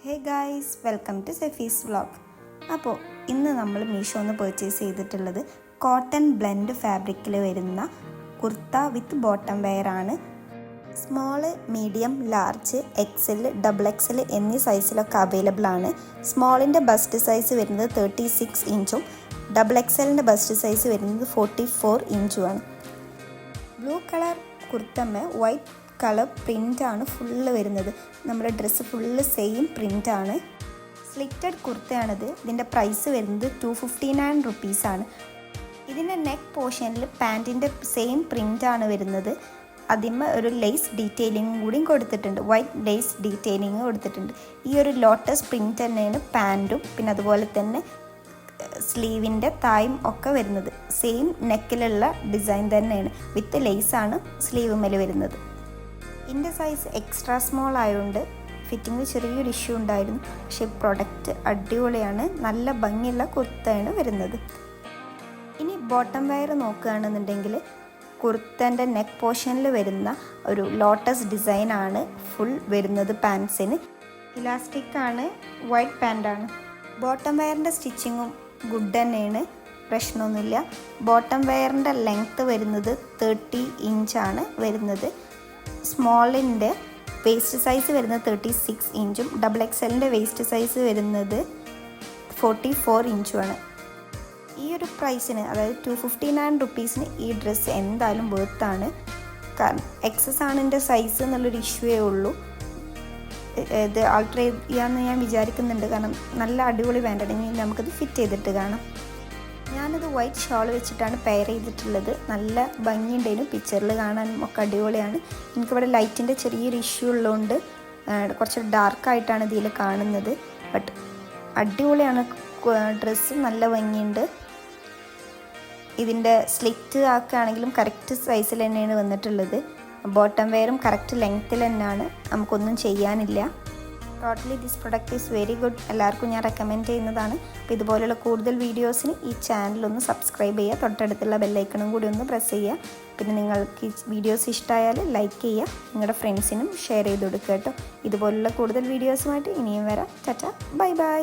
Hey guys, welcome to സെഫീസ് vlog. അപ്പോൾ ഇന്ന് നമ്മൾ മീഷോന്ന് പർച്ചേസ് ചെയ്തിട്ടുള്ളത് കോട്ടൺ ബ്ലെൻഡ് ഫാബ്രിക്കിൽ വരുന്ന കുർത്ത വിത്ത് ബോട്ടം വെയർ ആണ്. Small, medium, large, XL, double XL എന്നീ സൈസിലൊക്കെ അവൈലബിൾ ആണ്. സ്മോളിൻ്റെ ബസ്റ്റ് സൈസ് വരുന്നത് 36 ഇഞ്ചും ഡബിൾ എക്സലിൻ്റെ ബസ്റ്റ് സൈസ് വരുന്നത് 44 ഇഞ്ചുമാണ്. ബ്ലൂ കളർ കുർത്തമ്മ വൈറ്റ് കളർ പ്രിൻ്റാണ് ഫുള്ള് വരുന്നത്. നമ്മുടെ ഡ്രസ്സ് ഫുള്ള് സെയിം പ്രിൻ്റാണ്. സ്ലിറ്റഡ് കുർത്തയാണിത്. ഇതിൻ്റെ പ്രൈസ് വരുന്നത് 259 റുപ്പീസാണ്. ഇതിൻ്റെ നെക്ക് പോർഷനിൽ പാൻറ്റിൻ്റെ സെയിം പ്രിൻ്റാണ് വരുന്നത്. അതിന്മേ ഒരു ലേസ് ഡീറ്റെയിലിംഗ് കൂടിയും കൊടുത്തിട്ടുണ്ട്. വൈറ്റ് ലേസ് ഡീറ്റെയിലിംഗ് കൊടുത്തിട്ടുണ്ട്. ഈ ഒരു ലോട്ടസ് പ്രിൻ്റ് തന്നെയാണ് പാൻറ്റും പിന്നെ അതുപോലെ തന്നെ സ്ലീവിൻ്റെ തായും ഒക്കെ വരുന്നത്. സെയിം നെക്കിലുള്ള ഡിസൈൻ തന്നെയാണ്. വിത്ത് ലേസാണ് സ്ലീവ് മേൽ വരുന്നത്. ഇതിൻ്റെ സൈസ് എക്സ്ട്രാ സ്മോൾ ആയതുകൊണ്ട് ഫിറ്റിങ്ങിൽ ചെറിയൊരു ഇഷ്യൂ ഉണ്ടായിരുന്നു. പക്ഷേ പ്രൊഡക്റ്റ് അടിപൊളിയാണ്. നല്ല ഭംഗിയുള്ള കുർത്തയാണ് വരുന്നത്. ഇനി ബോട്ടം വെയർ നോക്കുകയാണെന്നുണ്ടെങ്കിൽ കുർത്തൻ്റെ നെക്ക് പോർഷനിൽ വരുന്ന ഒരു ലോട്ടസ് ഡിസൈനാണ് ഫുൾ വരുന്നത്. പാൻസിന് ഇലാസ്റ്റിക്കാണ്, വൈറ്റ് പാൻറ്റാണ്. ബോട്ടം വെയറിൻ്റെ സ്റ്റിച്ചിങ്ങും ഗുഡ് തന്നെയാണ്, പ്രശ്നമൊന്നുമില്ല. ബോട്ടം വെയറിൻ്റെ ലെങ്ത്ത് വരുന്നത് 30 ഇഞ്ചാണ് വരുന്നത്. സ്മോളിൻ്റെ വേസ്റ്റ് സൈസ് വരുന്നത് 36 ഇഞ്ചും ഡബിൾ എക്സലിൻ്റെ വേസ്റ്റ് സൈസ് വരുന്നത് 44 ഇഞ്ചുമാണ്. ഈ ഒരു പ്രൈസിന്, അതായത് 259 റുപ്പീസിന് ഈ ഡ്രസ്സ് എന്തായാലും വേർത്താണ്. കാരണം എക്സസ് ആണ് എൻ്റെ സൈസ് എന്നുള്ളൊരു ഇഷ്യൂവേ ഉള്ളൂ. ഇത് ആൾട്ടർ ചെയ്യാമെന്ന് ഞാൻ വിചാരിക്കുന്നുണ്ട്. കാരണം നല്ല അടിപൊളി പാൻ്റാണെങ്കിൽ നമുക്കത് ഫിറ്റ് ചെയ്തിട്ട് കാണാം. ഞാനത് വൈറ്റ് ഷോൾ വെച്ചിട്ടാണ് പെയർ ചെയ്തിട്ടുള്ളത്. നല്ല ഭംഗിയുണ്ടായിരുന്നു, പിക്ചറിൽ കാണാനും ഒക്കെ അടിപൊളിയാണ്. എനിക്കിവിടെ ലൈറ്റിൻ്റെ ചെറിയൊരു ഇഷ്യൂ ഉള്ളതുകൊണ്ട് കുറച്ച് ഡാർക്കായിട്ടാണ് ഇതിൽ കാണുന്നത്. ബട്ട് അടിപൊളിയാണ് ഡ്രസ്സ്, നല്ല ഭംഗിയുണ്ട്. ഇതിൻ്റെ സ്ലിറ്റ് ആക്കുകയാണെങ്കിലും കറക്റ്റ് സൈസിൽ തന്നെയാണ് വന്നിട്ടുള്ളത്. ബോട്ടം വെയറും കറക്റ്റ് ലെങ്ത്തിൽ തന്നെയാണ്, നമുക്കൊന്നും ചെയ്യാനില്ല. Totally this product is very good. എല്ലാവർക്കും ഞാൻ റെക്കമെൻഡ് ചെയ്യുന്നതാണ്. അപ്പോൾ ഇതുപോലെയുള്ള കൂടുതൽ വീഡിയോസിന് ഈ ചാനലൊന്ന് സബ്സ്ക്രൈബ് ചെയ്യുക. തൊട്ടടുത്തുള്ള ബെല്ലൈക്കണും കൂടി ഒന്ന് പ്രസ് ചെയ്യുക. പിന്നെ നിങ്ങൾക്ക് ഈ വീഡിയോസ് ഇഷ്ടമായാൽ ലൈക്ക് ചെയ്യുക. നിങ്ങളുടെ ഫ്രണ്ട്സിനും ഷെയർ ചെയ്ത് കൊടുക്കുക കേട്ടോ. ഇതുപോലുള്ള കൂടുതൽ വീഡിയോസുമായിട്ട് ഇനിയും വരാം. Tata, bye bye.